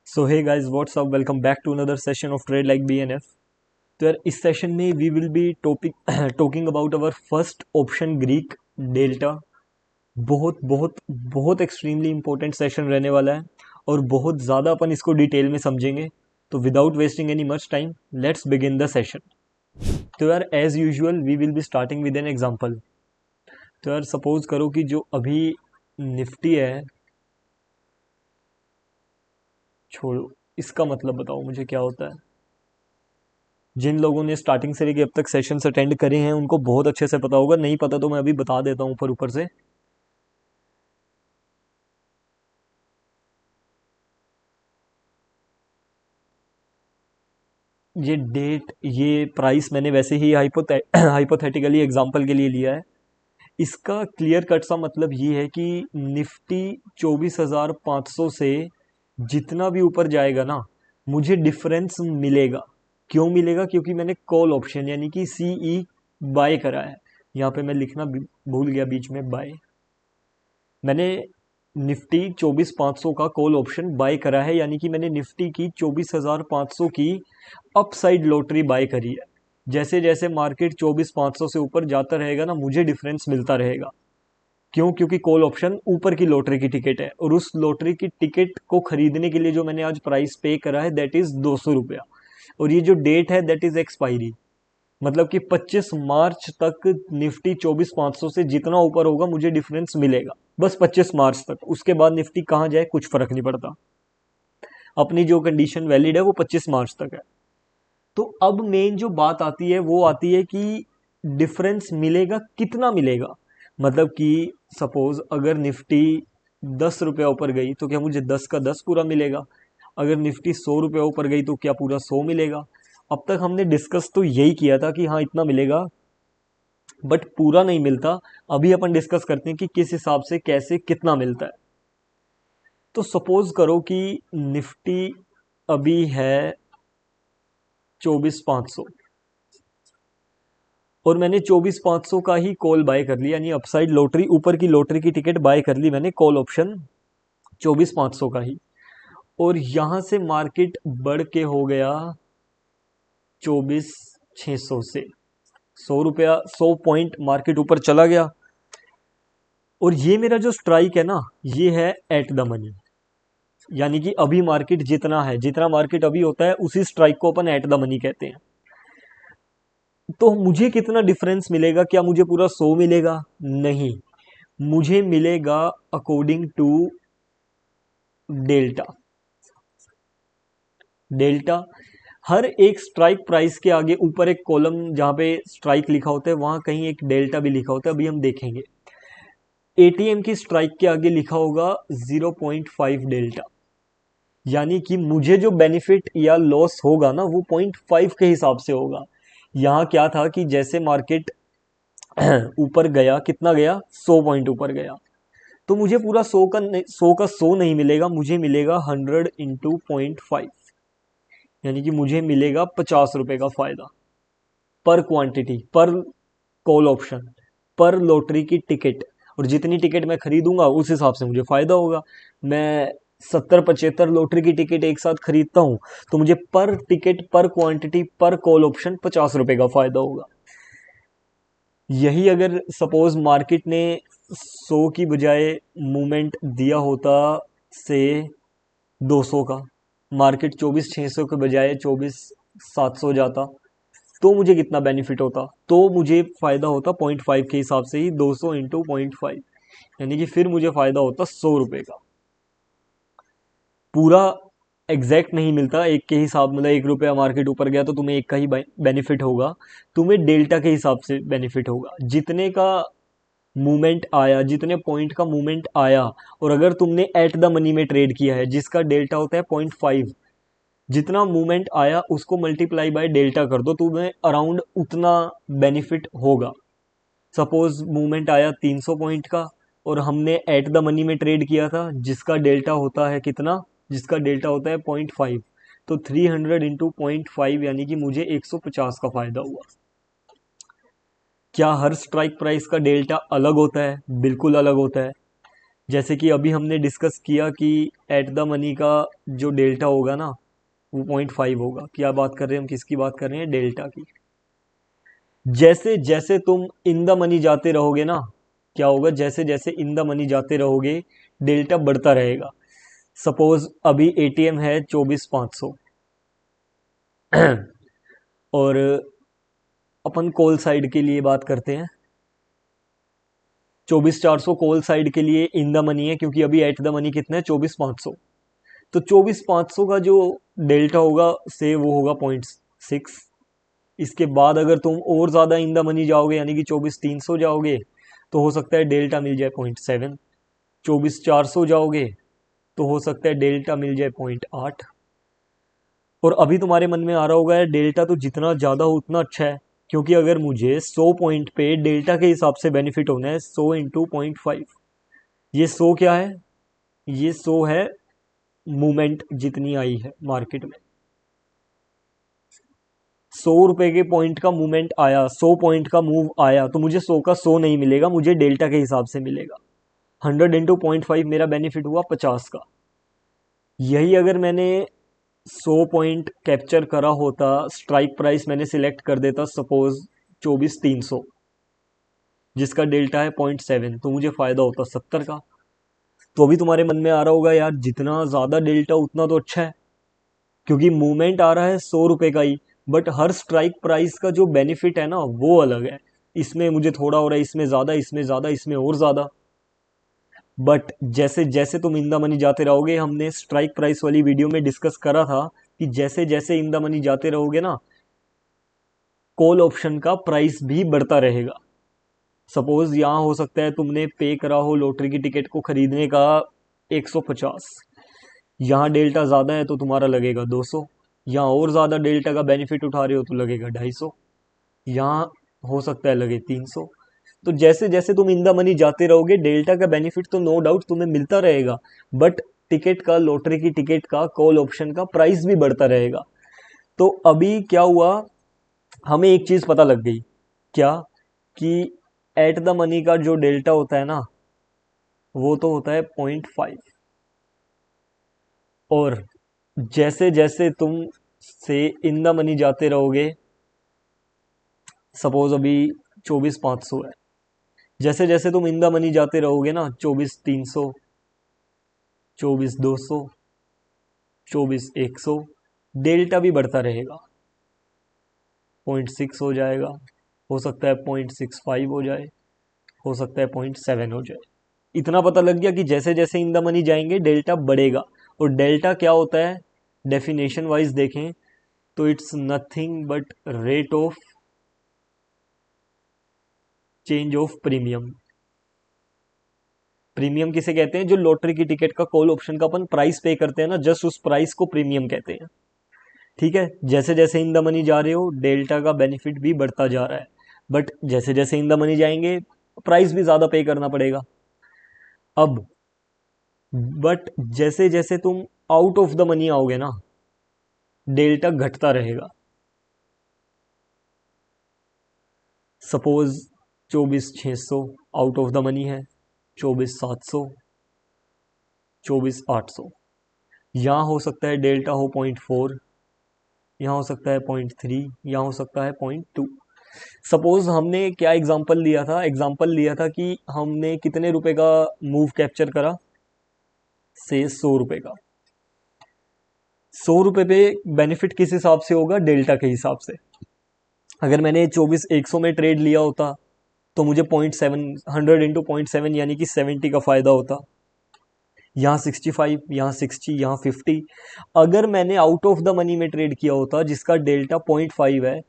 So hey guys what's up welcome back to another session of trade like BNF. तो यार इस session में we will be topic talking about our first option Greek delta. बहुत बहुत बहुत extremely important session रहने वाला है और बहुत ज़्यादा अपन इसको डिटेल में समझेंगे। तो without wasting any much time let's begin the session. तो यार as usual we will be starting with an example. तो यार सपोज करो कि जो अभी निफ्टी है, छोड़ो इसका मतलब बताओ मुझे क्या होता है। जिन लोगों ने स्टार्टिंग से लेके अब तक सेशंस अटेंड करे हैं उनको बहुत अच्छे से पता होगा, नहीं पता तो मैं अभी बता देता हूँ ऊपर ऊपर से। ये डेट, ये प्राइस मैंने वैसे ही हाइपोथेटिकली एग्जांपल के लिए लिया है। इसका क्लियर कट सा मतलब ये है कि निफ्टी 24,500 से जितना भी ऊपर जाएगा ना, मुझे डिफरेंस मिलेगा। क्यों मिलेगा? क्योंकि मैंने कॉल ऑप्शन यानी कि सीई बाय करा है। यहाँ पे मैं लिखना भूल गया बीच में, बाय। मैंने निफ्टी 24,500 का कॉल ऑप्शन बाय करा है, यानी कि मैंने निफ्टी की 24,500 की अपसाइड लॉटरी बाय करी है। जैसे जैसे मार्केट 24,500 से ऊपर जाता रहेगा ना, मुझे डिफरेंस मिलता रहेगा। क्यों? क्योंकि कॉल ऑप्शन ऊपर की लॉटरी की टिकट है और उस लॉटरी की टिकट को खरीदने के लिए जो मैंने आज प्राइस पे करा है दैट इज 200 रुपया। और ये जो डेट है दैट इज एक्सपायरी, मतलब कि 25 मार्च तक निफ्टी 24,500 से जितना ऊपर होगा मुझे डिफरेंस मिलेगा, बस 25 मार्च तक। उसके बाद निफ्टी कहाँ जाए कुछ फर्क नहीं पड़ता, अपनी जो कंडीशन वैलिड है वो 25 मार्च तक है। तो अब मेन जो बात आती है वो आती है कि डिफरेंस मिलेगा, कितना मिलेगा। मतलब कि सपोज अगर निफ्टी 10 रुपया ऊपर गई तो क्या मुझे 10 का 10 पूरा मिलेगा? अगर निफ्टी 100 रुपया ऊपर गई तो क्या पूरा 100 मिलेगा? अब तक हमने डिस्कस तो यही किया था कि हाँ इतना मिलेगा, बट पूरा नहीं मिलता। अभी अपन डिस्कस करते हैं कि किस हिसाब से कैसे कितना मिलता है। तो सपोज करो कि निफ्टी अभी है 24,500 और मैंने 24,500 का ही कॉल बाय कर लिया, यानी अपसाइड लॉटरी, ऊपर की लॉटरी की टिकट बाय कर ली मैंने, कॉल ऑप्शन 24,500 का ही। और यहां से मार्केट बढ़ के हो गया 24,600 से 100 रुपया, 100 पॉइंट मार्केट ऊपर चला गया। और ये मेरा जो स्ट्राइक है ना, ये है एट द मनी, यानी कि अभी मार्केट जितना है, जितना मार्केट अभी होता है उसी स्ट्राइक को अपन एट द मनी कहते हैं। तो मुझे कितना डिफरेंस मिलेगा? क्या मुझे पूरा 100 मिलेगा? नहीं, मुझे मिलेगा अकॉर्डिंग टू डेल्टा। डेल्टा हर एक स्ट्राइक प्राइस के आगे ऊपर एक कॉलम जहां पे स्ट्राइक लिखा होता है वहां कहीं एक डेल्टा भी लिखा होता है, अभी हम देखेंगे। एटीएम की स्ट्राइक के आगे लिखा होगा 0.5 डेल्टा, यानी कि मुझे जो बेनिफिट या लॉस होगा ना वो 0.5 के हिसाब से होगा। यहाँ क्या था कि जैसे मार्केट ऊपर गया, कितना गया? 100 पॉइंट ऊपर गया, तो मुझे पूरा 100 नहीं मिलेगा, मुझे मिलेगा 100 × 0.5, यानी कि मुझे मिलेगा 50 रुपए का फायदा पर क्वांटिटी, पर कॉल ऑप्शन, पर लॉटरी की टिकट। और जितनी टिकट मैं खरीदूंगा उस हिसाब से मुझे फायदा होगा। मैं 70-75 लॉटरी की टिकट एक साथ खरीदता हूं तो मुझे पर टिकट, पर क्वांटिटी, पर कॉल ऑप्शन 50 रुपए का फायदा होगा। यही अगर सपोज मार्केट ने 100 की बजाय मूवमेंट दिया होता से 200 का, मार्केट 24,600 के बजाय 24,700 जाता, तो मुझे कितना बेनिफिट होता? तो मुझे फायदा होता 0.5 के हिसाब से ही, 200 × 0.5, यानी कि फिर मुझे फायदा होता 100 रुपए का। पूरा एग्जैक्ट नहीं मिलता, एक के हिसाब, मतलब 1 रुपया मार्केट ऊपर गया तो तुम्हें एक का ही बेनिफिट होगा, तुम्हें डेल्टा के हिसाब से बेनिफिट होगा। जितने का मूवमेंट आया, जितने पॉइंट का मूवमेंट आया, और अगर तुमने एट द मनी में ट्रेड किया है जिसका डेल्टा होता है 0.5, जितना मूवमेंट आया उसको मल्टीप्लाई बाय डेल्टा कर दो, तुम्हें अराउंड उतना बेनिफिट होगा। सपोज मूवमेंट आया 300 पॉइंट का और हमने एट द मनी में ट्रेड किया था जिसका डेल्टा होता है कितना? जिसका डेल्टा होता है 0.5, तो 300 × 0.5 यानी कि मुझे 150 का फायदा हुआ। क्या हर स्ट्राइक प्राइस का डेल्टा अलग होता है? बिल्कुल अलग होता है। जैसे कि अभी हमने डिस्कस किया कि एट द मनी का जो डेल्टा होगा ना वो 0.5 होगा। क्या बात कर रहे हैं हम, किसकी बात कर रहे हैं, डेल्टा की। जैसे जैसे तुम इन द मनी जाते रहोगे ना, क्या होगा, जैसे जैसे इन द मनी जाते रहोगे डेल्टा बढ़ता रहेगा। सपोज अभी एटीएम है 24,500 और अपन कॉल साइड के लिए बात करते हैं, 24,400 कॉल साइड के लिए इन द मनी है, क्योंकि अभी एट द मनी कितना है, 24,500। तो 24,500 का जो डेल्टा होगा से वो होगा 0.6। इसके बाद अगर तुम और ज़्यादा इन द मनी जाओगे यानी कि 24,300 जाओगे तो हो सकता है डेल्टा मिल जाए 0.7। 24,400 जाओगे तो हो सकता है डेल्टा मिल जाए 0.8। और अभी तुम्हारे मन में आ रहा होगा यार डेल्टा तो जितना ज़्यादा हो उतना अच्छा है, क्योंकि अगर मुझे 100 पॉइंट पे डेल्टा के हिसाब से बेनिफिट होना है 100 इंटू 0.5। ये 100 क्या है, ये 100 है मूवमेंट जितनी आई है मार्केट में। 100 रुपए के पॉइंट का मूवमेंट आया, 100 पॉइंट का मूव आया, तो मुझे 100 का 100 नहीं मिलेगा, मुझे डेल्टा के हिसाब से मिलेगा। 100 इंटू 0.5 मेरा बेनिफिट हुआ 50 का। यही अगर मैंने 100 पॉइंट कैप्चर करा होता, स्ट्राइक प्राइस मैंने सिलेक्ट कर देता सपोज 24,300 जिसका डेल्टा है 0.7, तो मुझे फायदा होता 70 का। तो अभी तुम्हारे मन में आ रहा होगा यार जितना ज़्यादा डेल्टा उतना तो अच्छा है, क्योंकि मूवमेंट आ रहा है 100 रुपए का ही, बट हर स्ट्राइक प्राइस का जो बेनिफिट है ना वो अलग है। इसमें मुझे थोड़ा हो रहा है, इसमें ज़्यादा, इसमें ज़्यादा, इसमें और ज़्यादा। बट जैसे जैसे तुम इन द मनी जाते रहोगे, हमने स्ट्राइक प्राइस वाली वीडियो में डिस्कस करा था कि जैसे जैसे इन द मनी जाते रहोगे ना कॉल ऑप्शन का प्राइस भी बढ़ता रहेगा। सपोज यहाँ हो सकता है तुमने पे करा हो लॉटरी की टिकट को खरीदने का 150, यहाँ डेल्टा ज़्यादा है तो तुम्हारा लगेगा 200, यहाँ और ज़्यादा डेल्टा का बेनिफिट उठा रहे हो तो लगेगा 250, यहाँ हो सकता है लगे 300। तो जैसे जैसे तुम इन द मनी जाते रहोगे डेल्टा का बेनिफिट तो नो डाउट तुम्हें मिलता रहेगा, बट टिकट का, लॉटरी की टिकट का, कॉल ऑप्शन का प्राइस भी बढ़ता रहेगा। तो अभी क्या हुआ, हमें एक चीज़ पता लग गई, क्या, कि एट द मनी का जो डेल्टा होता है ना वो तो होता है 0.5। और जैसे जैसे तुम से इन द मनी जाते रहोगे, सपोज अभी 24,500 है, जैसे जैसे तुम इन द मनी जाते रहोगे ना 24,300, 24,200, 24,100, डेल्टा भी बढ़ता रहेगा। 0.6 हो जाएगा, हो सकता है 0.65 हो जाए, हो सकता है 0.7 हो जाए। इतना पता लग गया कि जैसे जैसे इन द मनी जाएंगे डेल्टा बढ़ेगा। और डेल्टा क्या होता है, डेफिनेशन वाइज देखें तो it's nothing but rate of change of premium. Premium किसे कहते हैं, जो लॉटरी की टिकट का कॉल ऑप्शन का अपन प्राइस पे करते हैं ना, जस्ट उस प्राइस को प्रीमियम कहते हैं। ठीक है, जैसे जैसे इन द मनी जा रहे हो डेल्टा का बेनिफिट भी बढ़ता जा रहा है, बट जैसे जैसे इन द मनी जाएंगे प्राइस भी ज़्यादा पे करना पड़ेगा। अब बट जैसे जैसे तुम आउट ऑफ द मनी आओगे ना डेल्टा घटता रहेगा। Suppose 24,600 out of the money है, 24,700, 24,800, यहाँ हो सकता है डेल्टा हो 0.4, यहाँ हो सकता है 0.3, यहाँ हो सकता है 0.2। सपोज हमने क्या एग्जांपल लिया था, एग्जांपल लिया था कि हमने कितने रुपए का मूव कैप्चर करा, से 100 रुपए का। 100 रुपए पे बेनिफिट किस हिसाब से होगा, डेल्टा के हिसाब से। अगर मैंने 24,100 में ट्रेड लिया होता तो मुझे 0.7, 100 इंटू 0.7 यानी कि 70 का फायदा होता। यहाँ 65, यहाँ 60, यहाँ 50। अगर मैंने आउट ऑफ द मनी में ट्रेड किया होता जिसका डेल्टा 0.5 है,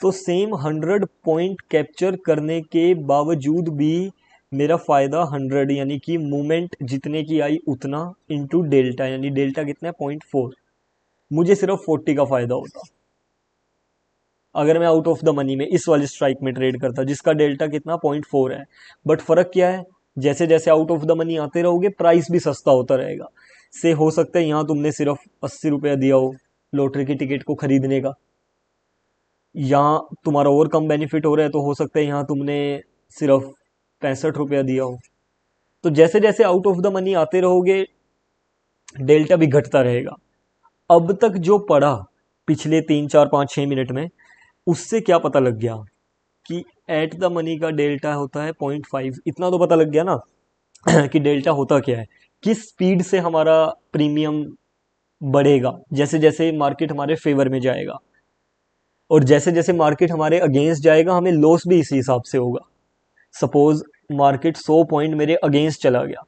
तो सेम 100 पॉइंट कैप्चर करने के बावजूद भी मेरा फायदा 100 यानी कि मूवमेंट जितने की आई उतना इंटू डेल्टा, यानी डेल्टा कितना है 0.4, मुझे सिर्फ 40 का फायदा होता अगर मैं आउट ऑफ द मनी में इस वाली स्ट्राइक में ट्रेड करता जिसका डेल्टा कितना 0.4 है। बट फर्क क्या है, जैसे जैसे आउट ऑफ द मनी आते रहोगे प्राइस भी सस्ता होता रहेगा। से हो सकता है यहाँ तुमने सिर्फ 80 रुपया दिया हो लॉटरी की टिकट को खरीदने का, यहाँ तुम्हारा और कम बेनिफिट हो रहा है तो हो सकता है यहाँ तुमने सिर्फ 65 रुपया दिया हो। तो जैसे जैसे आउट ऑफ द मनी आते रहोगे डेल्टा भी घटता रहेगा। अब तक जो पढ़ा पिछले 3 4 5 6 मिनट में, उससे क्या पता लग गया कि एट द मनी का डेल्टा होता है 0.5। इतना तो पता लग गया ना कि डेल्टा होता क्या है, किस स्पीड से हमारा प्रीमियम बढ़ेगा जैसे जैसे मार्केट हमारे फेवर में जाएगा, और जैसे जैसे मार्केट हमारे अगेंस्ट जाएगा हमें लॉस भी इसी हिसाब से होगा। सपोज मार्केट 100 पॉइंट मेरे अगेंस्ट चला गया,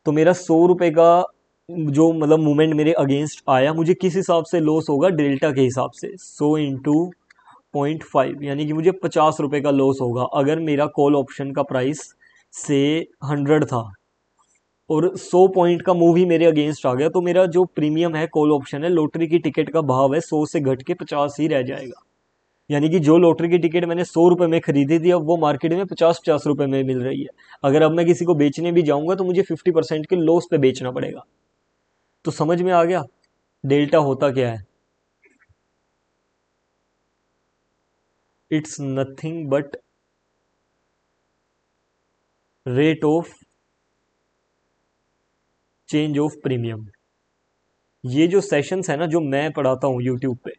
तो मेरा 100 रुपए का जो मतलब मूवमेंट मेरे अगेंस्ट आया, मुझे किस हिसाब से लॉस होगा, डेल्टा के हिसाब से 100 इंटू 0.5, यानी कि मुझे 50 रुपए का लॉस होगा अगर मेरा कॉल ऑप्शन का प्राइस से 100 था और 100 पॉइंट का मूव ही मेरे अगेंस्ट आ गया, तो मेरा जो प्रीमियम है कॉल ऑप्शन है, लॉटरी की टिकट का भाव है 100 से घट के 50 ही रह जाएगा। यानी कि जो लॉटरी की टिकट मैंने 100 रुपए में खरीदी थी, अब वो मार्केट में 50 50 रुपए में मिल रही है। अगर अब मैं किसी को बेचने भी जाऊंगा तो मुझे 50% के लॉस पे बेचना पड़ेगा। तो समझ में आ गया डेल्टा होता क्या है? It's nothing but rate of change of premium. ये जो सेशंस है ना जो मैं पढ़ाता हूँ यूट्यूब पे,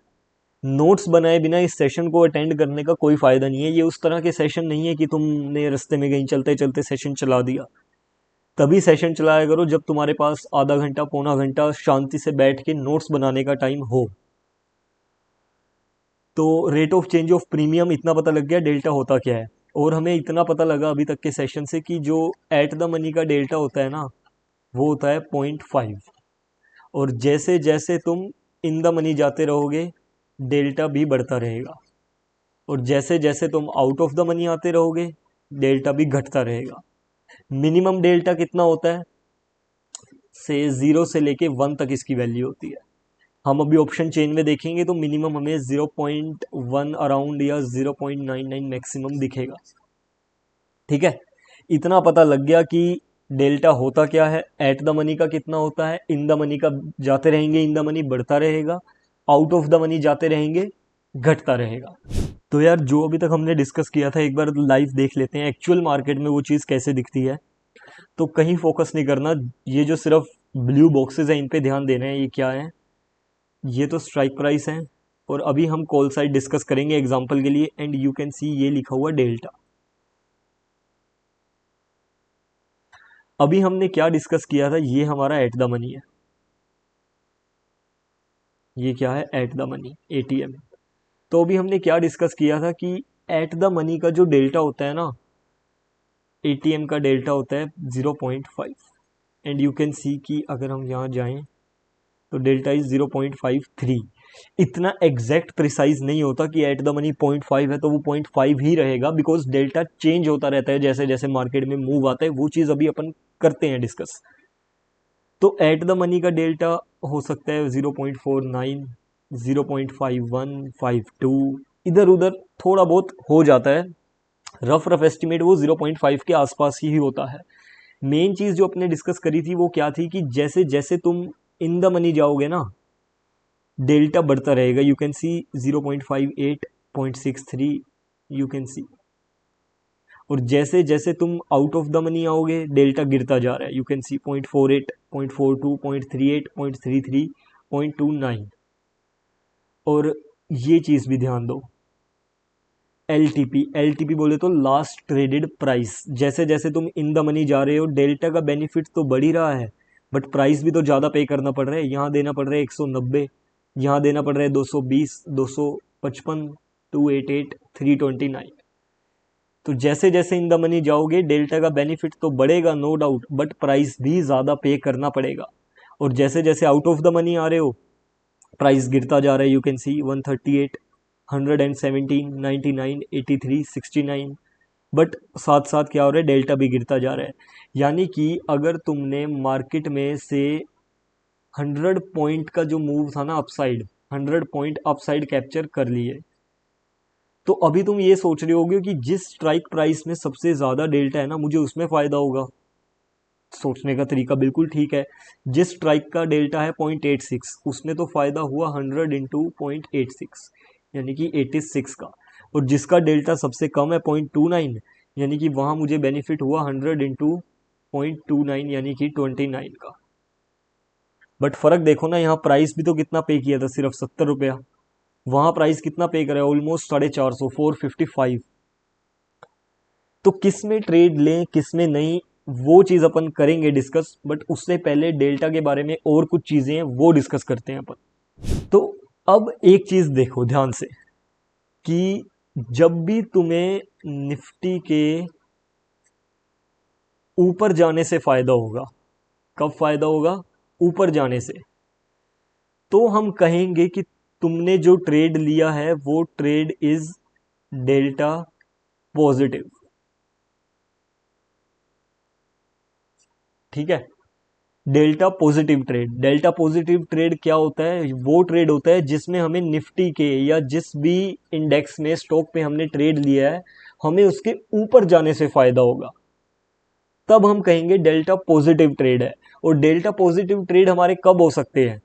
नोट्स बनाए बिना इस सेशन को अटेंड करने का कोई फायदा नहीं है। ये उस तरह के सेशन नहीं है कि तुमने रास्ते में कहीं चलते चलते सेशन चला दिया। तभी सेशन चलाया करो जब तुम्हारे पास आधा घंटा पौना घंटा शांति से बैठ के नोट्स बनाने का टाइम हो। तो rate of change of premium इतना पता लग गया डेल्टा होता क्या है। और हमें इतना पता लगा अभी तक के सेशन से कि जो एट द मनी का डेल्टा होता है ना, वो होता है 0.5। और जैसे जैसे तुम इन द मनी जाते रहोगे डेल्टा भी बढ़ता रहेगा, और जैसे जैसे तुम आउट ऑफ द मनी आते रहोगे डेल्टा भी घटता रहेगा। मिनिमम डेल्टा कितना होता है, से 0 से लेके 1 तक इसकी वैल्यू होती है। हम अभी ऑप्शन चेन में देखेंगे तो मिनिमम हमें 0.1 अराउंड या 0.99 मैक्सिमम दिखेगा। ठीक है, इतना पता लग गया कि डेल्टा होता क्या है, एट द मनी का कितना होता है, इन द मनी का जाते रहेंगे इन द मनी बढ़ता रहेगा, आउट ऑफ द मनी जाते रहेंगे घटता रहेगा। तो यार जो अभी तक हमने डिस्कस किया था एक बार लाइव देख लेते हैं एक्चुअल मार्केट में वो चीज़ कैसे दिखती है। तो कहीं फोकस नहीं करना, ये जो सिर्फ ब्लू बॉक्सेस हैं इन पे ध्यान देना है। ये क्या है, ये तो स्ट्राइक प्राइस है, और अभी हम कॉल साइड डिस्कस करेंगे एग्जांपल के लिए। एंड यू कैन सी ये लिखा हुआ डेल्टा। अभी हमने क्या डिस्कस किया था, ये हमारा एट द मनी है, ये क्या है एट द मनी एटीएम। तो अभी हमने क्या डिस्कस किया था कि एट द मनी का जो डेल्टा होता है ना, एटीएम का डेल्टा होता है 0.5। एंड यू कैन सी कि अगर हम यहाँ जाएं तो डेल्टा इज 0.53। इतना एग्जैक्ट प्रिसाइज नहीं होता कि एट द मनी 0.5 है तो वो 0.5 ही रहेगा, बिकॉज डेल्टा चेंज होता रहता है जैसे जैसे मार्केट में मूव आता है। वो चीज़ अभी अपन करते हैं डिस्कस। तो एट द मनी का डेल्टा हो सकता है 0.49, 0.51, 52, इधर उधर थोड़ा बहुत हो जाता है। रफ रफ एस्टिमेट वो 0.5 के आसपास ही होता है। मेन चीज़ जो अपने डिस्कस करी थी वो क्या थी कि जैसे जैसे तुम इन द मनी जाओगे ना डेल्टा बढ़ता रहेगा। You can see 0.58, 0.63, you can see. और जैसे जैसे तुम आउट ऑफ द मनी आओगे डेल्टा गिरता जा रहा है। You can see 0.48, 0.42, 0.38, 0.33, 0.29। और ये चीज़ भी ध्यान दो, एल टी पी बोले तो लास्ट ट्रेडेड प्राइस। जैसे जैसे तुम इन द मनी जा रहे हो डेल्टा का बेनिफिट तो बढ़ ही रहा है, बट प्राइस भी तो ज़्यादा पे करना पड़ रहा है। यहाँ देना पड़ रहा है 190, यहाँ देना पड़ रहा है 220, 255, 288, 329। तो जैसे जैसे इन द मनी जाओगे डेल्टा का बेनिफिट तो बढ़ेगा नो डाउट, बट प्राइस भी ज़्यादा पे करना पड़ेगा। और जैसे जैसे आउट ऑफ द मनी आ रहे हो प्राइस गिरता जा रहा है। You can see 138, 117, 99, 83, 69। बट साथ साथ क्या हो रहा है, डेल्टा भी गिरता जा रहा है। यानी कि अगर तुमने मार्केट में से 100 पॉइंट का जो मूव था ना अपसाइड, 100 पॉइंट अपसाइड कैप्चर कर लिए, तो अभी तुम ये सोच रहे होगे कि जिस स्ट्राइक प्राइस में सबसे ज़्यादा डेल्टा है ना मुझे उसमें फ़ायदा होगा। सोचने का तरीका बिल्कुल ठीक है। जिस स्ट्राइक का डेल्टा है 0.86, उसमें तो फ़ायदा हुआ 100 इंटू 0.86, यानी कि 86 का। और जिसका डेल्टा सबसे कम है 0.29, यानी कि वहाँ मुझे बेनिफिट हुआ 100 इंटू 0.29 यानी कि 29 का। बट फर्क देखो ना, यहाँ प्राइस भी तो कितना पे किया था, सिर्फ 70 रुपया। वहां प्राइस कितना पे करा है, ऑलमोस्ट 450, 455। तो किस में ट्रेड लें किस में नहीं, वो चीज अपन करेंगे डिस्कस, बट उससे पहले डेल्टा के बारे में और कुछ चीजें हैं वो डिस्कस करते हैं अपन। तो अब एक चीज देखो ध्यान से कि जब भी तुम्हें निफ्टी के ऊपर जाने से फायदा होगा, कब फायदा होगा, ऊपर जाने से, तो हम कहेंगे कि तुमने जो ट्रेड लिया है वो ट्रेड इज डेल्टा पॉजिटिव। ठीक है, delta positive trade. Delta positive trade क्या होता है, वो ट्रेड होता है जिसमें हमें निफ्टी के या जिस भी इंडेक्स में स्टॉक पे हमने ट्रेड लिया है हमें उसके ऊपर जाने से फायदा होगा, तब हम कहेंगे डेल्टा पॉजिटिव ट्रेड है। और डेल्टा पॉजिटिव ट्रेड हमारे कब हो सकते हैं,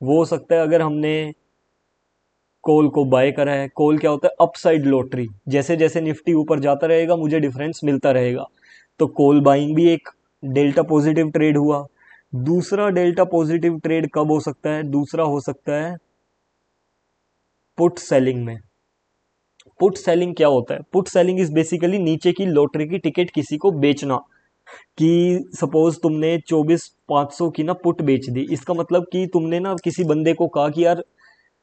वो हो सकता है अगर हमने कॉल को बाय करा है। कॉल क्या होता है, अपसाइड लॉटरी, जैसे जैसे निफ्टी ऊपर जाता रहेगा मुझे डिफरेंस मिलता रहेगा, तो कॉल बाइंग भी एक डेल्टा पॉजिटिव ट्रेड हुआ। दूसरा डेल्टा पॉजिटिव ट्रेड कब हो सकता है, दूसरा हो सकता है पुट सेलिंग में। पुट सेलिंग क्या होता है, पुट सेलिंग इज बेसिकली नीचे की लॉटरी की टिकट किसी को बेचना। कि सपोज तुमने 24,500 की ना पुट बेच दी, इसका मतलब कि तुमने ना किसी बंदे को कहा कि यार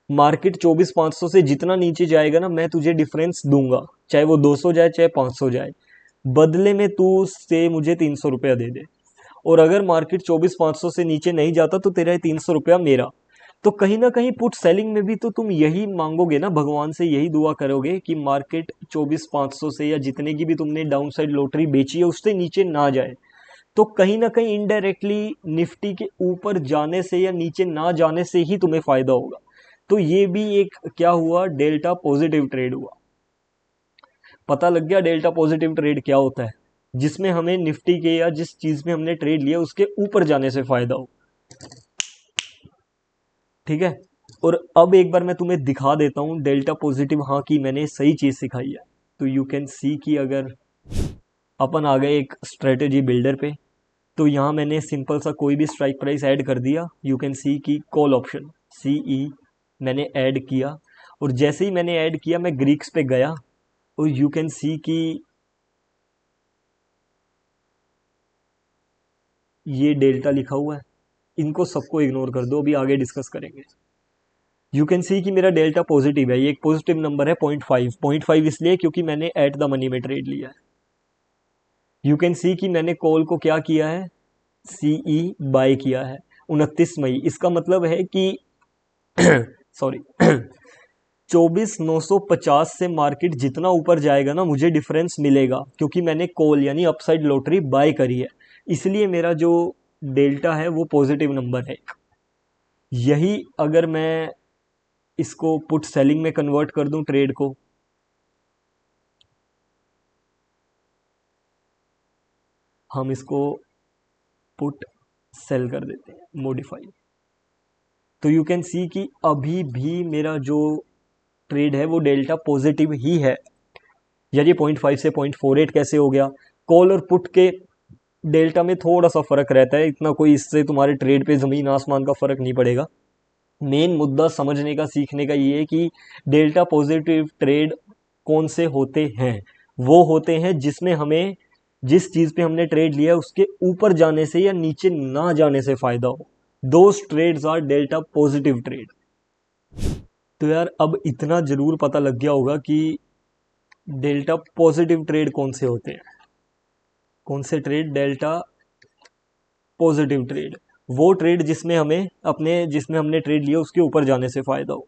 मार्केट 24,500 से जितना नीचे जाएगा ना मैं तुझे डिफरेंस दूंगा, चाहे वो 200 जाए चाहे 500 जाए, बदले में तू उससे मुझे 300 रुपया दे दे। और अगर मार्केट 24,500 से नीचे नहीं जाता तो तेरा 300 रुपया मेरा। तो कहीं ना कहीं पुट सेलिंग में भी तो तुम यही मांगोगे ना, भगवान से यही दुआ करोगे कि मार्केट 24,500 से या जितने की भी तुमने डाउन साइड लॉटरी बेची है उससे नीचे ना जाए। तो कहीं ना कहीं इनडायरेक्टली निफ्टी के ऊपर जाने से या नीचे ना जाने से ही तुम्हें फायदा होगा। तो ये भी एक क्या हुआ, डेल्टा पॉजिटिव ट्रेड हुआ। पता लग गया डेल्टा पॉजिटिव ट्रेड क्या होता है, जिसमें हमें निफ्टी के या जिस चीज में हमने ट्रेड लिया उसके ऊपर जाने से फायदा हो। ठीक है, और अब एक बार मैं तुम्हें दिखा देता हूं डेल्टा पॉजिटिव, हाँ कि मैंने सही चीज सिखाई है। तो यू कैन सी कि अगर अपन आ गए एक स्ट्रेटेजी बिल्डर पे, तो यहाँ मैंने सिंपल सा कोई भी स्ट्राइक प्राइस ऐड कर दिया। यू कैन सी की कॉल ऑप्शन CE मैंने ऐड किया, और जैसे ही मैंने ऐड किया मैं ग्रीक्स पे गया और यू कैन सी की ये डेल्टा लिखा हुआ है, इनको सबको इग्नोर कर दो, अभी आगे डिस्कस करेंगे। यू कैन सी कि मेरा डेल्टा पॉजिटिव है, ये एक पॉजिटिव नंबर है 0.5 इसलिए क्योंकि मैंने एट द मनी में ट्रेड लिया है। यू कैन सी कि मैंने कॉल को क्या किया है, CE बाय किया है 29 मई। इसका मतलब है कि सॉरी 24,950 से मार्केट जितना ऊपर जाएगा ना मुझे डिफरेंस मिलेगा, क्योंकि मैंने कॉल यानी अपसाइड लॉटरी बाय करी है, इसलिए मेरा जो डेल्टा है वो पॉजिटिव नंबर है। यही अगर मैं इसको पुट सेलिंग में कन्वर्ट कर दूं ट्रेड को, हम इसको पुट सेल कर देते हैं, मॉडिफाई। तो यू कैन सी कि अभी भी मेरा जो ट्रेड है वो डेल्टा पॉजिटिव ही है। यार ये 0.5 से 0.48 कैसे हो गया, कॉल और पुट के डेल्टा में थोड़ा सा फर्क रहता है, इतना कोई इससे तुम्हारे ट्रेड पे जमीन आसमान का फर्क नहीं पड़ेगा। मेन मुद्दा समझने का सीखने का ये है कि डेल्टा पॉजिटिव ट्रेड कौन से होते हैं, वो होते हैं जिसमें हमें जिस चीज पे हमने ट्रेड लिया है उसके ऊपर जाने से या नीचे ना जाने से फायदा हो। Those trades are delta positive trade. तो यार अब इतना जरूर पता लग गया होगा कि डेल्टा पॉजिटिव ट्रेड कौन से होते हैं। कौन से ट्रेड, डेल्टा पॉजिटिव ट्रेड, वो ट्रेड जिसमें हमने ट्रेड लिया उसके ऊपर जाने से फायदा हो।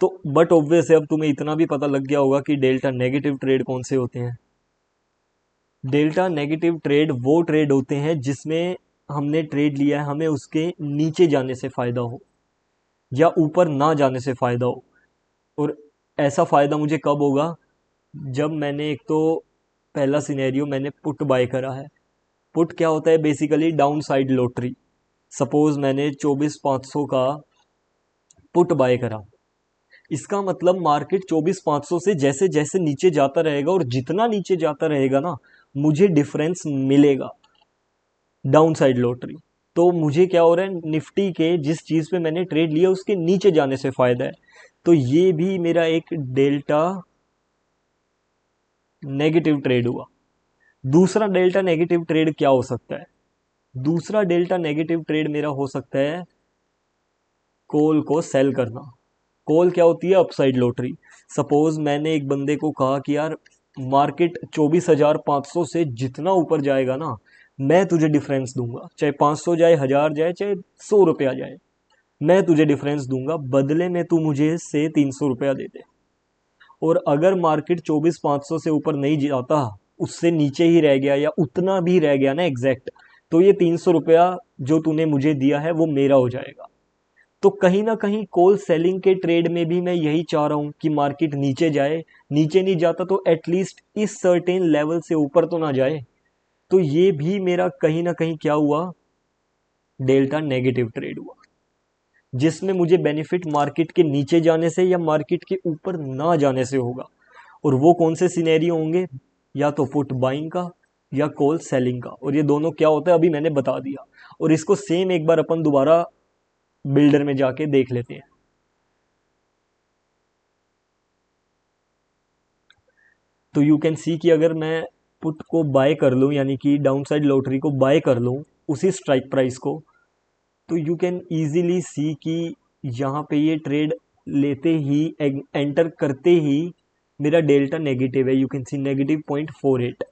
तो बट ऑब्वियस है अब तुम्हें इतना भी पता लग गया होगा कि डेल्टा नेगेटिव ट्रेड कौन से होते हैं। डेल्टा नेगेटिव ट्रेड वो ट्रेड होते हैं जिसमें हमने ट्रेड लिया है हमें उसके नीचे जाने से फायदा हो या ऊपर ना जाने से फायदा हो। और ऐसा फायदा मुझे कब होगा, जब मैंने एक तो पहला सिनेरियो मैंने पुट बाय करा है। पुट क्या होता है, basically down side lottery. Suppose मैंने 24,500 का पुट बाय करा, इसका मतलब मार्केट 24,500 से जैसे जैसे नीचे जाता रहेगा और जितना नीचे जाता रहेगा ना मुझे डिफरेंस मिलेगा। Down side lottery. तो मुझे क्या हो रहा है, निफ्टी के जिस चीज़ पे मैंने ट्रेड लिया उसके नीचे जाने से फ़ायदा है। तो ये भी मेरा एक डेल्टा नेगेटिव ट्रेड हुआ। दूसरा डेल्टा नेगेटिव ट्रेड क्या हो सकता है? दूसरा डेल्टा नेगेटिव ट्रेड मेरा हो सकता है कॉल को सेल करना। कॉल क्या होती है? Upside lottery. सपोज मैंने एक बंदे को कहा कि यार मार्केट 24,500 से जितना ऊपर जाएगा ना, मैं तुझे डिफरेंस दूंगा, चाहे 500 जाए, 1000 जाए, चाहे 100 रुपया जाए, मैं तुझे डिफरेंस दूंगा, बदले में तू मुझे से 300 रुपया दे दे। और अगर मार्केट 24,500 से ऊपर नहीं जाता, उससे नीचे ही रह गया या उतना भी रह गया ना एग्जैक्ट, तो ये 300 रुपया जो तूने मुझे दिया है वो मेरा हो जाएगा। तो कहीं ना कहीं कॉल सेलिंग के ट्रेड में भी मैं यही चाह रहा हूं कि मार्केट नीचे जाए, नीचे नहीं जाता तो एटलीस्ट इस सर्टेन लेवल से ऊपर तो ना जाए। तो ये भी मेरा कहीं ना कहीं क्या हुआ, डेल्टा नेगेटिव ट्रेड हुआ, जिसमें मुझे बेनिफिट मार्केट के नीचे जाने से या मार्केट के ऊपर ना जाने से होगा। और वो कौन से सिनेरियो होंगे? या तो पुट बाइंग का या कॉल सेलिंग का। और ये दोनों क्या होता है अभी मैंने बता दिया। और इसको सेम एक बार अपन दोबारा बिल्डर में जाके देख लेते हैं। तो यू कैन सी कि अगर मैं पुट को बाय कर लूँ, यानी कि डाउन साइड लॉटरी को बाय कर लूँ उसी स्ट्राइक प्राइस को, तो यू कैन ईजिली सी कि यहाँ पे ये ट्रेड लेते ही, एंटर करते ही मेरा डेल्टा नेगेटिव है। You can see -0.48।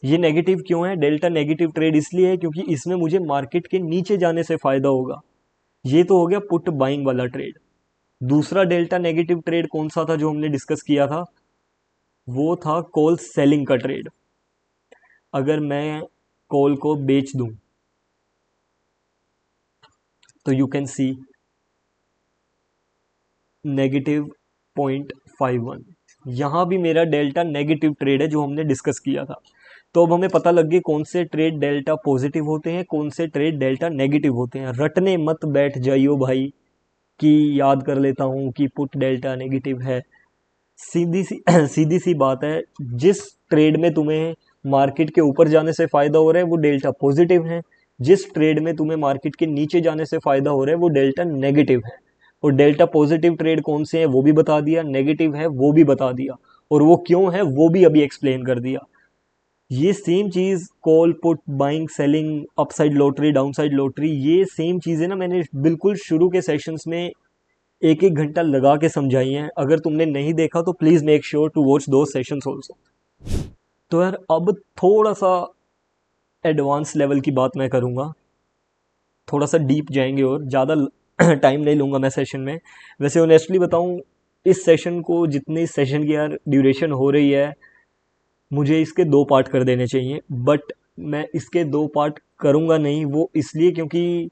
ये नेगेटिव क्यों है? डेल्टा नेगेटिव ट्रेड इसलिए है क्योंकि इसमें मुझे मार्केट के नीचे जाने से फायदा होगा। ये तो हो गया पुट बाइंग वाला ट्रेड। दूसरा डेल्टा नेगेटिव ट्रेड कौन सा था जो हमने डिस्कस किया था? वो था कॉल सेलिंग का ट्रेड। अगर मैं कॉल को बेच दूं तो यू कैन सी -0.51। यहां भी मेरा डेल्टा नेगेटिव ट्रेड है जो हमने डिस्कस किया था। तो अब हमें पता लग गया कौन से ट्रेड डेल्टा पॉजिटिव होते हैं, कौन से ट्रेड डेल्टा नेगेटिव होते हैं। रटने मत बैठ जाइयो भाई कि याद कर लेता हूं कि पुट डेल्टा नेगेटिव है। सीधी सी सीधी सी बात है, जिस ट्रेड में तुम्हें मार्केट के ऊपर जाने से फायदा हो रहा है वो डेल्टा पॉजिटिव है, जिस ट्रेड में तुम्हें मार्केट के नीचे जाने से फायदा हो रहा है वो डेल्टा नेगेटिव है। और डेल्टा पॉजिटिव ट्रेड कौन से हैं वो भी बता दिया, नेगेटिव है वो भी बता दिया, और वो क्यों है वो भी अभी एक्सप्लेन कर दिया। ये सेम चीज call put buying selling, upside lottery down side lottery, ये सेम चीजें ना मैंने बिल्कुल शुरू के सेशंस में एक एक घंटा लगा के समझाई हैं। अगर तुमने नहीं देखा तो please make sure to watch दो सेशंस ऑल्सो। तो यार अब थोड़ा सा एडवांस लेवल की बात मैं करूँगा, थोड़ा सा डीप जाएंगे और ज़्यादा टाइम नहीं लूँगा मैं सेशन में। वैसे ऑनेस्टली बताऊँ, इस सेशन को, जितनी इस सेशन की यार ड्यूरेशन हो रही है, मुझे इसके 2 पार्ट कर देने चाहिए। बट मैं इसके 2 पार्ट करूँगा नहीं, वो इसलिए क्योंकि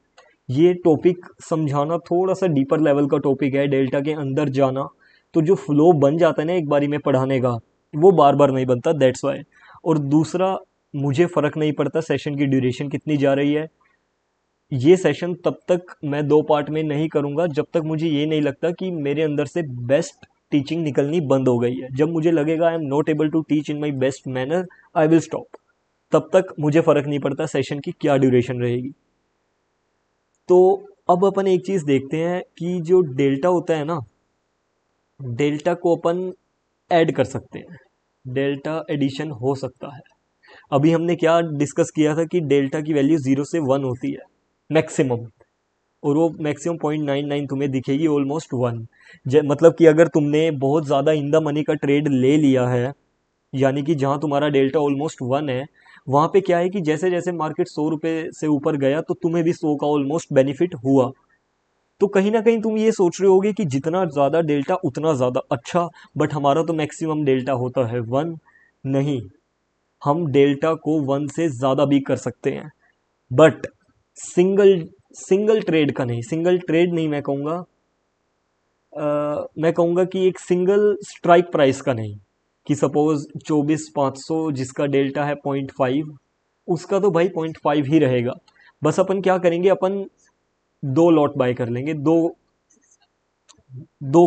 ये टॉपिक समझाना थोड़ा सा डीपर लेवल का टॉपिक है, डेल्टा के अंदर जाना। तो जो फ्लो बन जाता है ना एक बारी में पढ़ाने का, वो बार बार नहीं बनता, दैट्स वाई। और दूसरा, मुझे फ़र्क नहीं पड़ता सेशन की ड्यूरेशन कितनी जा रही है। ये सेशन तब तक मैं 2 पार्ट में नहीं करूँगा जब तक मुझे ये नहीं लगता कि मेरे अंदर से बेस्ट टीचिंग निकलनी बंद हो गई है। जब मुझे लगेगा I am not able to teach in my best manner, I will stop. तब तक मुझे फ़र्क नहीं पड़ता सेशन की क्या ड्यूरेशन रहेगी। तो अब अपन एक चीज़ देखते हैं कि जो डेल्टा होता है ना, डेल्टा को अपन ऐड कर सकते हैं, डेल्टा एडिशन हो सकता है। अभी हमने क्या डिस्कस किया था कि डेल्टा की वैल्यू 0 से 1 होती है मैक्सिमम, और वो मैक्सिमम 0.99 तुम्हें दिखेगी, ऑलमोस्ट 1। मतलब कि अगर तुमने बहुत ज़्यादा इन द मनी का ट्रेड ले लिया है, यानी कि जहाँ तुम्हारा डेल्टा ऑलमोस्ट 1 है, वहाँ पे क्या है कि जैसे जैसे मार्केट 100 रुपये से ऊपर गया तो तुम्हें भी 100 का ऑलमोस्ट बेनिफिट हुआ। तो कहीं ना कहीं तुम ये सोच रहे होगे कि जितना ज़्यादा डेल्टा उतना ज़्यादा अच्छा, बट हमारा तो मैक्सिमम डेल्टा होता है 1। नहीं, हम डेल्टा को 1 से ज़्यादा भी कर सकते हैं, बट सिंगल सिंगल ट्रेड का नहीं, सिंगल ट्रेड नहीं मैं कहूँगा, मैं कहूँगा कि एक सिंगल स्ट्राइक प्राइस का नहीं। कि सपोज 24,500 जिसका डेल्टा है 0.5, उसका तो भाई 0.5 ही रहेगा। बस अपन क्या करेंगे, अपन 2 लॉट बाय कर लेंगे, दो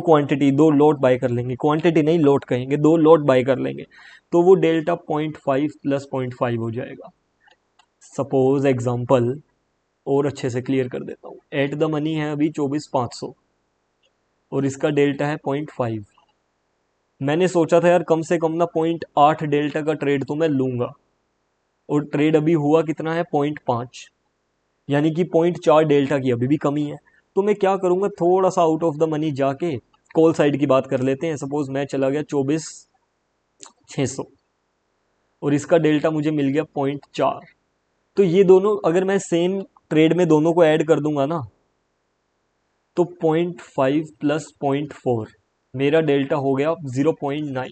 क्वांटिटी, 2 लॉट बाय कर लेंगे, क्वांटिटी नहीं लॉट कहेंगे, 2 लॉट बाय कर लेंगे, तो वो डेल्टा 0.5 + 0.5 हो जाएगा। सपोज एग्जांपल और अच्छे से क्लियर कर देता हूँ। एट द मनी है अभी 24,500 और इसका डेल्टा है 0.5। मैंने सोचा था यार कम से कम ना 0.8 डेल्टा का ट्रेड तो मैं लूंगा, और ट्रेड अभी हुआ कितना है 0.5, यानी कि 0.4 डेल्टा की अभी भी कमी है। तो मैं क्या करूंगा, थोड़ा सा आउट ऑफ द मनी जाके कॉल साइड की बात कर लेते हैं। सपोज मैं चला गया 24,600 और इसका डेल्टा मुझे मिल गया 0.4। तो ये दोनों अगर मैं सेम ट्रेड में दोनों को ऐड कर दूंगा ना, तो 0.5 प्लस 0.4 मेरा डेल्टा हो गया 0.9।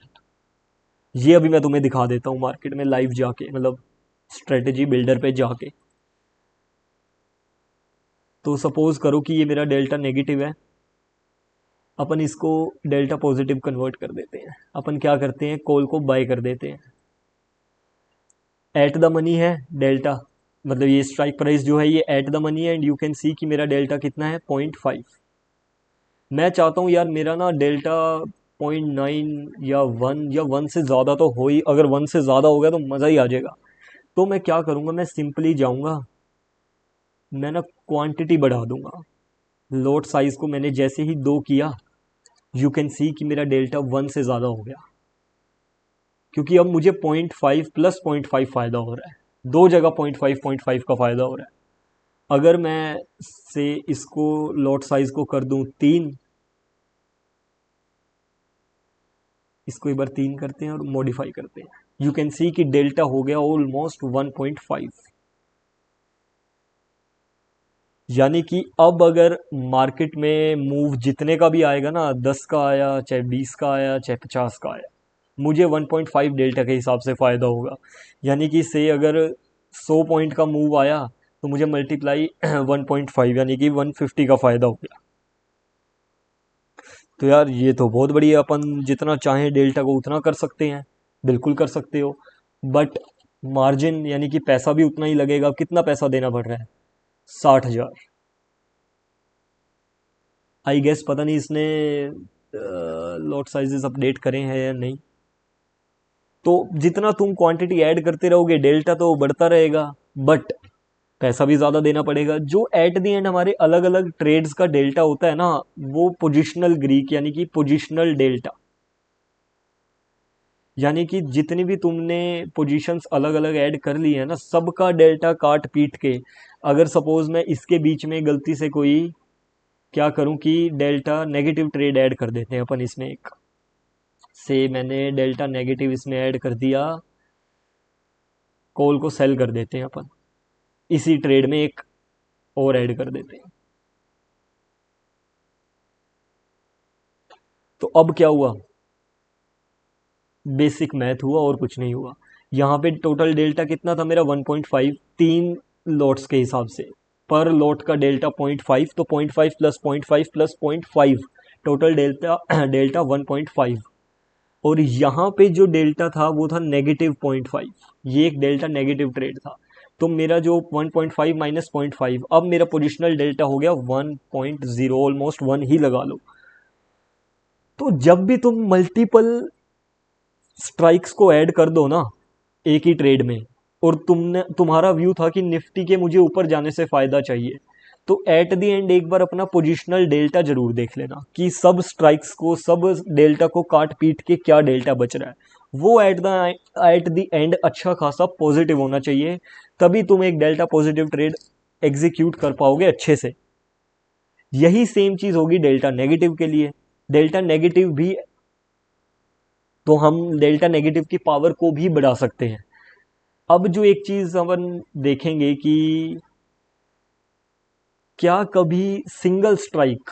ये अभी मैं तुम्हें दिखा देता हूँ मार्केट में लाइव जाके, मतलब स्ट्रेटेजी बिल्डर पे जाके। तो सपोज करो कि ये मेरा डेल्टा नेगेटिव है, अपन इसको डेल्टा पॉजिटिव कन्वर्ट कर देते हैं। अपन क्या करते हैं, कॉल को बाय कर देते हैं। एट द मनी है डेल्टा, मतलब ये स्ट्राइक प्राइस जो है ये एट द मनी है, एंड यू कैन सी कि मेरा डेल्टा कितना है 0.5। मैं चाहता हूँ यार मेरा ना डेल्टा 0.9 या 1 या 1 से ज़्यादा तो हो ही, अगर 1 से ज़्यादा हो गया तो मज़ा ही आ जाएगा। तो मैं क्या करूँगा, मैं सिंपली जाऊँगा, मैं ना क्वांटिटी बढ़ा दूंगा। लोट साइज को मैंने जैसे ही 2 किया, यू कैन सी कि मेरा डेल्टा 1 से ज़्यादा हो गया, क्योंकि अब मुझे 0.5 प्लस 0.5 फ़ायदा हो रहा है, दो जगह 0.5 का फ़ायदा हो रहा है। अगर मैं से इसको लॉट साइज को कर दूं 3, इसको एक बार 3 करते हैं और मॉडिफाई करते हैं, यू कैन सी कि डेल्टा हो गया ऑलमोस्ट 1.5। यानी कि अब अगर मार्केट में मूव जितने का भी आएगा ना, 10 का आया चाहे 20 का आया चाहे 50 का आया, मुझे 1.5 डेल्टा के हिसाब से फ़ायदा होगा। यानी कि से अगर 100 पॉइंट का मूव आया तो मुझे मल्टीप्लाई 1.5 यानी कि 150 का फ़ायदा हो गया। तो यार ये तो बहुत बढ़िया, अपन जितना चाहें डेल्टा को उतना कर सकते हैं, बिल्कुल कर सकते हो। बट मार्जिन यानी कि पैसा भी उतना ही लगेगा। अब कितना पैसा देना पड़ रहा है, 60,000। आई गेस पता नहीं इसने लॉट साइजेस अपडेट करे हैं या नहीं। तो जितना तुम क्वांटिटी ऐड करते रहोगे डेल्टा तो बढ़ता रहेगा, बट पैसा भी ज़्यादा देना पड़ेगा। जो एट द एंड हमारे अलग अलग ट्रेड्स का डेल्टा होता है ना, वो पोजिशनल ग्रीक यानी कि पोजिशनल डेल्टा, यानी कि जितनी भी तुमने पोजीशंस अलग अलग ऐड कर ली है ना, सबका डेल्टा काट पीट के, अगर सपोज मैं इसके बीच में गलती से कोई क्या करूं कि डेल्टा नेगेटिव ट्रेड ऐड कर देते हैं अपन इसमें, एक से मैंने डेल्टा नेगेटिव इसमें ऐड कर दिया, कॉल को सेल कर देते हैं अपन, इसी ट्रेड में एक और ऐड कर देते हैं। तो अब क्या हुआ, बेसिक मैथ हुआ और कुछ नहीं हुआ। यहाँ पे टोटल डेल्टा कितना था मेरा 1.5, 3 लॉट्स के हिसाब से पर लॉट का डेल्टा 0.5, तो 0.5 plus 0.5 plus 0.5 total delta delta 1.5। और यहाँ पे जो डेल्टा था वो था नेगेटिव 0.5, ये एक डेल्टा नेगेटिव ट्रेड था। तो मेरा जो 1.5 माइनस 0.5, अब मेरा पोजिशनल डेल्टा हो गया 1.0, ऑलमोस्ट 1 ही लगा लो। तो जब भी तुम मल्टीपल स्ट्राइक्स को ऐड कर दो ना एक ही ट्रेड में, और तुम्हारा व्यू था कि निफ्टी के मुझे ऊपर जाने से फायदा चाहिए, तो एट द एंड एक बार अपना पोजिशनल डेल्टा जरूर देख लेना कि सब स्ट्राइक्स को, सब डेल्टा को काट पीट के क्या डेल्टा बच रहा है। वो एट द एंड अच्छा खासा पॉजिटिव होना चाहिए, तभी तुम एक डेल्टा पॉजिटिव ट्रेड एग्जीक्यूट कर पाओगे अच्छे से। यही सेम चीज होगी डेल्टा नेगेटिव के लिए। डेल्टा नेगेटिव भी, तो हम डेल्टा नेगेटिव की पावर को भी बढ़ा सकते हैं। अब जो एक चीज अपन देखेंगे कि क्या कभी सिंगल स्ट्राइक,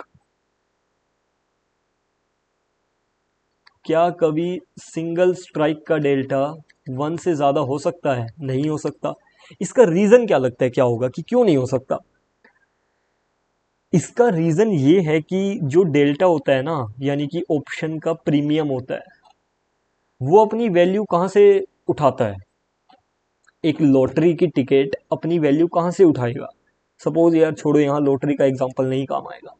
क्या कभी सिंगल स्ट्राइक का डेल्टा 1 से ज्यादा हो सकता है? नहीं हो सकता। इसका रीजन क्या लगता है, क्या होगा कि क्यों नहीं हो सकता? इसका रीजन ये है कि जो डेल्टा होता है ना, यानी कि ऑप्शन का प्रीमियम होता है, वो अपनी वैल्यू कहाँ से उठाता है? एक लॉटरी की टिकट अपनी वैल्यू कहाँ से उठाएगा? सपोज यार छोड़ो, यहाँ लॉटरी का एग्जांपल नहीं काम आएगा।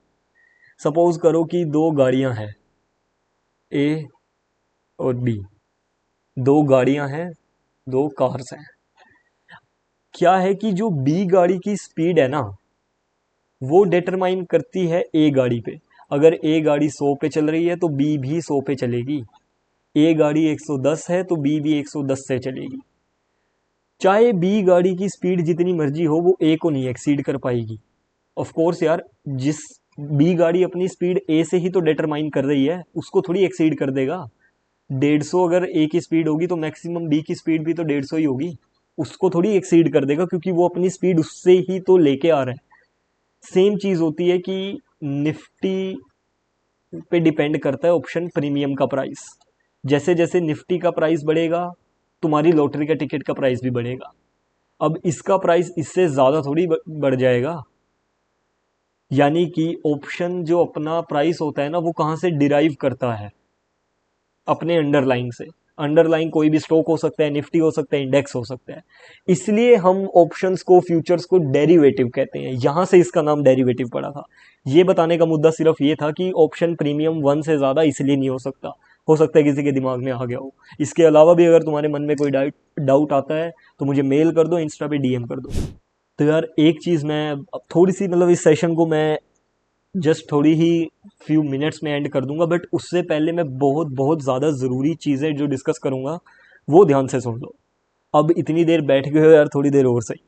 सपोज करो कि दो गाड़ियां हैं, ए और बी, दो गाड़ियां हैं, दो कार्स हैं। क्या है कि जो बी गाड़ी की स्पीड है ना, वो डिटरमाइन करती है ए गाड़ी पे। अगर ए गाड़ी 100 पे चल रही है तो बी भी 100 पे चलेगी। ए गाड़ी 110 है तो बी भी 110 से चलेगी। चाहे बी गाड़ी की स्पीड जितनी मर्जी हो, वो ए को नहीं एक्सीड कर पाएगी। ऑफ कोर्स यार, जिस बी गाड़ी अपनी स्पीड ए से ही तो डिटरमाइन कर रही है, उसको थोड़ी एक्सीड कर देगा। 150 अगर ए की स्पीड होगी तो मैक्सिमम बी की स्पीड भी तो 150 ही होगी। उसको थोड़ी एक्सीड कर देगा, क्योंकि वो अपनी स्पीड उससे ही तो लेके आ रहा है। सेम चीज होती है कि निफ्टी पे डिपेंड करता है ऑप्शन प्रीमियम का प्राइस। जैसे जैसे निफ्टी का प्राइस बढ़ेगा, तुम्हारी लॉटरी का टिकट का प्राइस भी बढ़ेगा। अब इसका प्राइस इससे ज़्यादा थोड़ी बढ़ जाएगा। यानी कि ऑप्शन जो अपना प्राइस होता है ना, वो कहाँ से डिराइव करता है? अपने अंडरलाइंग से। अंडरलाइंग कोई भी स्टॉक हो सकता है, निफ्टी हो सकता है, इंडेक्स हो सकता है। इसलिए हम ऑप्शंस को, फ्यूचर्स को डेरिवेटिव कहते हैं। यहां से इसका नाम डेरिवेटिव पड़ा था। ये बताने का मुद्दा सिर्फ ये था कि ऑप्शन प्रीमियम 1 से ज़्यादा इसलिए नहीं हो सकता है किसी के दिमाग में आ गया हो। इसके अलावा भी अगर तुम्हारे मन में कोई डाउट आता है तो मुझे मेल कर दो, इंस्टा पे डीएम कर दो। तो यार एक चीज़ मैं अब थोड़ी सी, मतलब इस सेशन को मैं जस्ट थोड़ी ही फ्यू मिनट्स में एंड कर दूंगा, बट उससे पहले मैं बहुत बहुत ज़्यादा ज़रूरी चीज़ें जो डिस्कस करूंगा वो ध्यान से सुन लो। अब इतनी देर बैठ गए हो यार, थोड़ी देर और सही।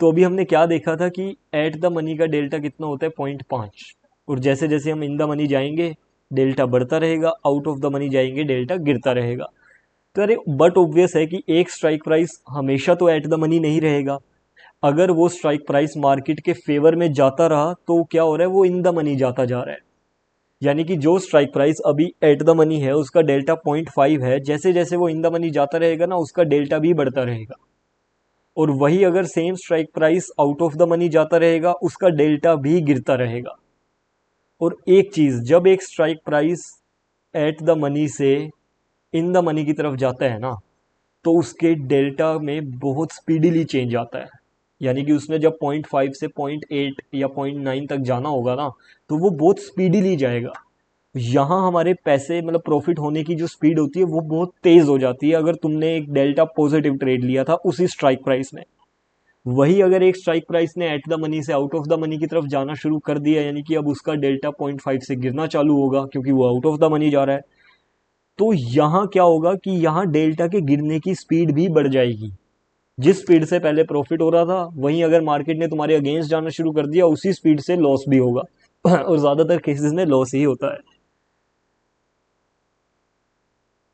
तो अभी हमने क्या देखा था कि एट द मनी का डेल्टा कितना होता है? 0.5। और जैसे जैसे हम इन द मनी जाएंगे डेल्टा बढ़ता रहेगा, आउट ऑफ द मनी जाएंगे डेल्टा गिरता रहेगा। तो अरे बट ऑब्वियस है कि एक स्ट्राइक प्राइस हमेशा तो एट द मनी नहीं रहेगा। अगर वो स्ट्राइक प्राइस मार्केट के फेवर में जाता रहा तो क्या हो रहा है? वो इन द मनी जाता जा रहा है। यानी कि जो स्ट्राइक प्राइस अभी एट द मनी है उसका डेल्टा 0.5 है, जैसे जैसे वो इन द मनी जाता रहेगा ना, उसका डेल्टा भी बढ़ता रहेगा। और वही अगर same strike price out of the money जाता रहेगा, उसका डेल्टा भी गिरता रहेगा। और एक चीज, जब एक strike price at the money से इन द मनी की तरफ जाता है ना, तो उसके डेल्टा में बहुत स्पीडीली चेंज आता है। यानी कि उसने जब 0.5 से 0.8 या 0.9 तक जाना होगा ना, तो वो बहुत स्पीडीली जाएगा। यहाँ हमारे पैसे, मतलब प्रॉफिट होने की जो स्पीड होती है वो बहुत तेज हो जाती है, अगर तुमने एक डेल्टा पॉजिटिव ट्रेड लिया था उसी स्ट्राइक प्राइस में। वही अगर एक स्ट्राइक प्राइस ने एट द मनी से आउट ऑफ द मनी की तरफ जाना शुरू कर दिया, यानी कि अब उसका डेल्टा 0.5 से गिरना चालू होगा, क्योंकि वो आउट ऑफ द मनी जा रहा है। तो यहाँ क्या होगा कि यहाँ डेल्टा के गिरने की स्पीड भी बढ़ जाएगी। जिस स्पीड से पहले प्रॉफिट हो रहा था, वहीं अगर मार्केट ने तुम्हारे अगेंस्ट जाना शुरू कर दिया, उसी स्पीड से लॉस भी होगा। और ज्यादातर केसेस में लॉस ही होता है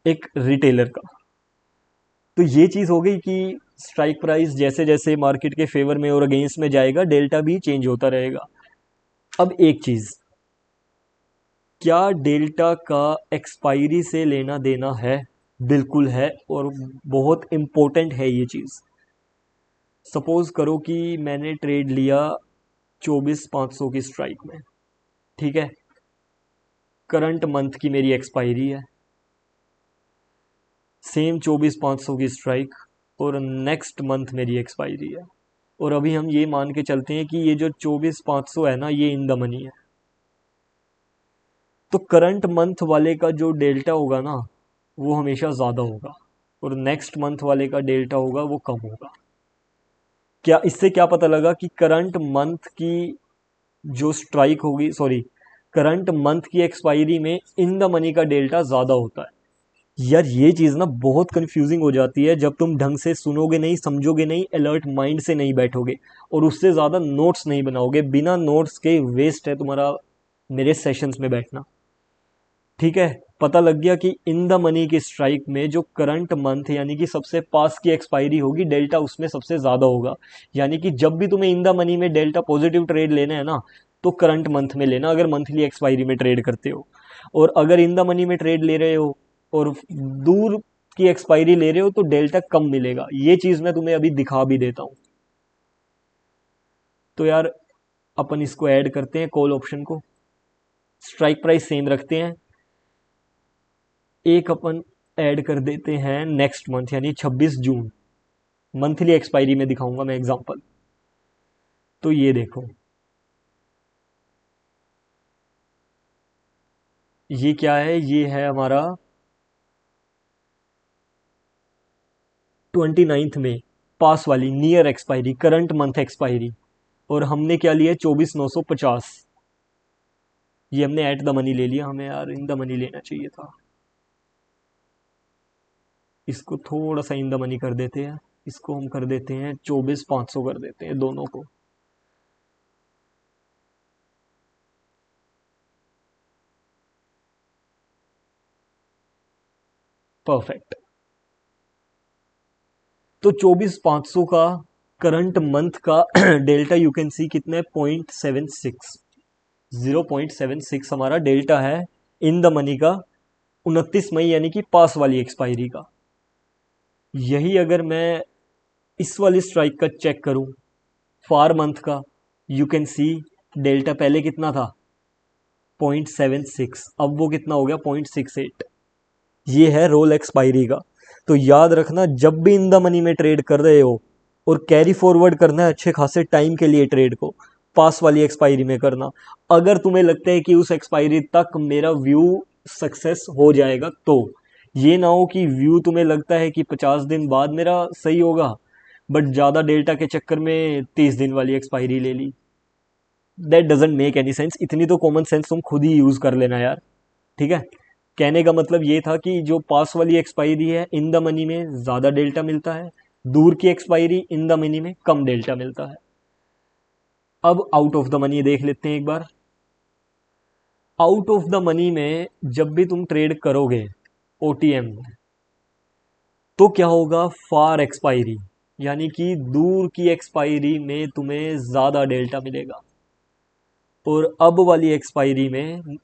एक रिटेलर का। तो ये चीज हो गई कि स्ट्राइक प्राइस जैसे जैसे मार्केट के फेवर में और अगेंस्ट में जाएगा, डेल्टा भी चेंज होता रहेगा। अब एक चीज, क्या डेल्टा का एक्सपायरी से लेना देना है? बिल्कुल है, और बहुत इंपॉर्टेंट है ये चीज। सपोज करो कि मैंने ट्रेड लिया 24,500 की स्ट्राइक में, ठीक है। करंट मंथ की मेरी एक्सपायरी है, सेम 24,500 की स्ट्राइक, और नेक्स्ट मंथ मेरी एक्सपायरी है। और अभी हम ये मान के चलते हैं कि ये जो 24,500 है ना, ये इन द मनी है। तो करंट मंथ वाले का जो डेल्टा होगा ना, वो हमेशा ज़्यादा होगा, और नेक्स्ट मंथ वाले का डेल्टा होगा वो कम होगा। क्या इससे क्या पता लगा कि करंट मंथ की जो स्ट्राइक होगी, सॉरी, करंट मंथ की एक्सपायरी में इन द मनी का डेल्टा ज़्यादा होता है। यार ये चीज़ ना बहुत कंफ्यूजिंग हो जाती है जब तुम ढंग से सुनोगे नहीं, समझोगे नहीं, अलर्ट माइंड से नहीं बैठोगे, और उससे ज़्यादा नोट्स नहीं बनाओगे। बिना नोट्स के वेस्ट है तुम्हारा मेरे सेशंस में बैठना। ठीक है, पता लग गया कि इन द मनी की स्ट्राइक में जो करंट मंथ यानी कि सबसे पास की एक्सपायरी होगी, डेल्टा उसमें सबसे ज़्यादा होगा। यानी कि जब भी तुम्हें इन द मनी में डेल्टा पॉजिटिव ट्रेड लेना है ना, तो करंट मंथ में लेना, अगर मंथली एक्सपायरी में ट्रेड करते हो। और अगर इन द मनी में ट्रेड ले रहे हो और दूर की एक्सपायरी ले रहे हो, तो डेल्टा कम मिलेगा। ये चीज़ मैं तुम्हें अभी दिखा भी देता हूँ। तो यार अपन इसको ऐड करते हैं, कॉल ऑप्शन को। स्ट्राइक प्राइस सेम रखते हैं, एक अपन ऐड कर देते हैं नेक्स्ट मंथ यानी 26 जून। मंथली एक्सपायरी में दिखाऊंगा मैं एग्जांपल। तो ये देखो, ये क्या है? ये है हमारा 29 मई पास वाली near expiry, current month expiry, और हमने क्या लिया 24,950। ये हमने एट द मनी ले लिया, हमें यार इन द मनी लेना चाहिए था। इसको थोड़ा सा इन द मनी कर देते हैं, इसको हम कर देते हैं 24,500 कर देते हैं दोनों को। परफेक्ट। तो 24,500 का करंट मंथ का डेल्टा यू कैन सी कितना है, 0.76, 0.76 हमारा डेल्टा है इन द मनी का 29 मई यानी कि पास वाली एक्सपायरी का। यही अगर मैं इस वाली स्ट्राइक का चेक करूं फार मंथ का, यू कैन सी डेल्टा पहले कितना था 0.76, अब वो कितना हो गया 0.68। ये है रोल एक्सपायरी का। तो याद रखना जब भी इन द मनी में ट्रेड कर रहे हो और कैरी फॉरवर्ड करना है अच्छे खासे टाइम के लिए ट्रेड को, पास वाली एक्सपायरी में करना। अगर तुम्हें लगता है कि उस एक्सपायरी तक मेरा व्यू सक्सेस हो जाएगा, तो ये ना हो कि व्यू तुम्हें लगता है कि 50 दिन बाद मेरा सही होगा बट ज़्यादा डेल्टा के चक्कर में 30 दिन वाली एक्सपायरी ले ली। That doesn't make any sense. इतनी तो कॉमन सेंस तुम खुद ही यूज़ कर लेना यार, ठीक है। कहने का मतलब ये था कि जो पास वाली एक्सपायरी है इन द मनी में ज़्यादा डेल्टा मिलता है, दूर की एक्सपायरी इन द मनी में कम डेल्टा मिलता है। अब आउट ऑफ द मनी देख लेते हैं एक बार। आउट ऑफ द मनी में जब भी तुम ट्रेड करोगे ओटीएम में, तो क्या होगा, फार एक्सपायरी यानी कि दूर की एक्सपायरी में तुम्हें ज़्यादा डेल्टा मिलेगा और अब वाली एक्सपायरी में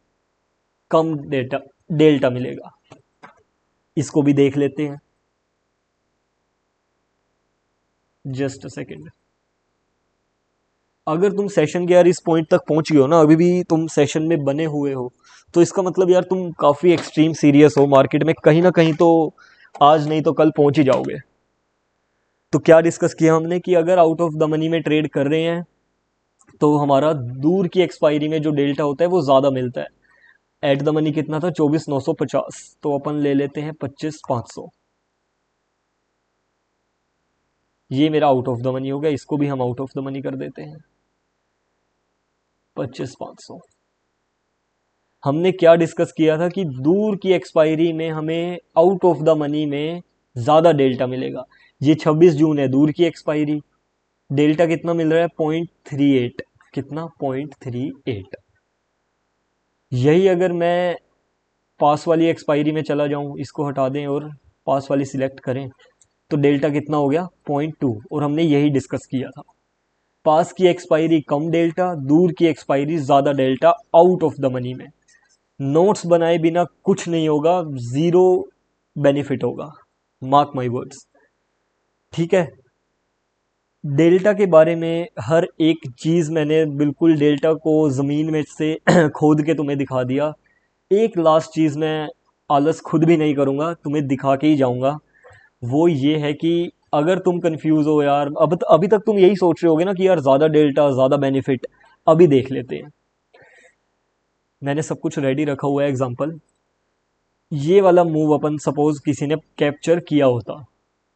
कम डेल्टा डेल्टा मिलेगा। इसको भी देख लेते हैं, जस्ट अ सेकेंड। अगर तुम सेशन के यार इस पॉइंट तक पहुंच गए हो ना, अभी भी तुम सेशन में बने हुए हो, तो इसका मतलब यार तुम काफ़ी एक्सट्रीम सीरियस हो मार्केट में, कहीं ना कहीं तो आज नहीं तो कल पहुंच ही जाओगे। तो क्या डिस्कस किया हमने कि अगर आउट ऑफ द मनी में ट्रेड कर रहे हैं तो हमारा दूर की एक्सपायरी में जो डेल्टा होता है वो ज़्यादा मिलता है। एट द मनी कितना था 24,950, तो अपन ले लेते हैं 25,500। ये मेरा आउट ऑफ द मनी हो गया, इसको भी हम आउट ऑफ द मनी कर देते हैं 25,500। हमने क्या डिस्कस किया था कि दूर की एक्सपायरी में हमें आउट ऑफ द मनी में ज़्यादा डेल्टा मिलेगा। ये 26 जून है दूर की एक्सपायरी, डेल्टा कितना मिल रहा है 0.38, कितना 0.38। यही अगर मैं पास वाली एक्सपायरी में चला जाऊं, इसको हटा दें और पास वाली सिलेक्ट करें, तो डेल्टा कितना हो गया 0.2, और हमने यही डिस्कस किया था। पास की एक्सपायरी कम डेल्टा, दूर की एक्सपायरी ज़्यादा delta out of the money में। नोट्स बनाए बिना कुछ नहीं होगा, ज़ीरो बेनिफिट होगा, मार्क माई वर्ड्स, ठीक है। डेल्टा के बारे में हर एक चीज़ मैंने बिल्कुल डेल्टा को ज़मीन में से खोद के तुम्हें दिखा दिया। एक लास्ट चीज़ मैं आलस खुद भी नहीं करूँगा, तुम्हें दिखा के ही जाऊँगा। वो ये है कि अगर तुम कंफ्यूज हो यार, अब अभी तक तुम यही सोच रहे होगे ना कि यार ज़्यादा डेल्टा ज़्यादा बेनिफिट, अभी देख लेते हैं। मैंने सब कुछ रेडी रखा हुआ है। एग्जांपल, ये वाला मूव अपन सपोज किसी ने कैप्चर किया होता,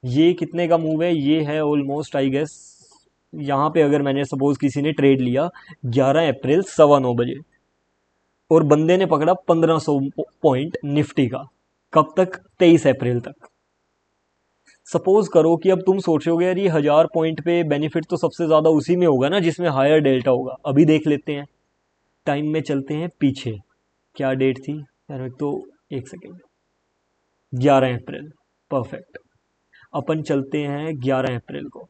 ये कितने का मूव है, ये है ऑलमोस्ट आई गेस, यहाँ पे अगर मैंने सपोज किसी ने ट्रेड लिया 11 अप्रैल 9:15 बजे और बंदे ने पकड़ा 1500 पॉइंट निफ्टी का, कब तक 23 अप्रैल तक। सपोज करो कि अब तुम सोच रहे हो यार ये 1000 पॉइंट पे बेनिफिट तो सबसे ज़्यादा उसी में होगा ना जिसमें हायर डेल्टा होगा। अभी देख लेते हैं, टाइम में चलते हैं पीछे, क्या डेट थी यार, तो एक सेकेंड, 11 अप्रैल, परफेक्ट। अपन चलते हैं 11 अप्रैल को,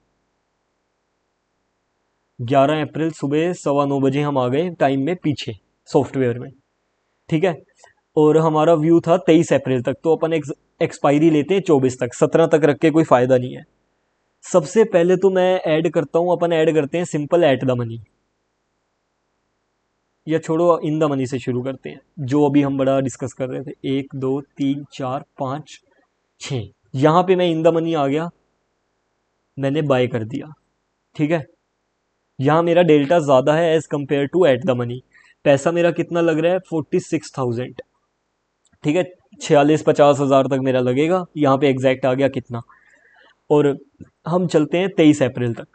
11 अप्रैल सुबह 9:15 बजे हम आ गए टाइम में पीछे सॉफ्टवेयर में, ठीक है। और हमारा व्यू था 23 अप्रैल तक, तो अपन एक्सपायरी लेते हैं 24 तक, 17 तक रख के कोई फ़ायदा नहीं है। सबसे पहले तो मैं ऐड करता हूँ, अपन ऐड करते हैं सिंपल एट द मनी, या छोड़ो इन द मनी से शुरू करते हैं जो अभी हम बड़ा डिस्कस कर रहे थे। 1 2 3 4 5 6, यहाँ पे मैं इन द मनी आ गया, मैंने बाय कर दिया, ठीक है। यहाँ मेरा डेल्टा ज़्यादा है as compare to at the money. पैसा मेरा कितना लग रहा है 46,000, ठीक है। 46-50 हज़ार तक मेरा लगेगा, यहाँ पे एग्जैक्ट आ गया कितना। और हम चलते हैं 23 अप्रैल तक,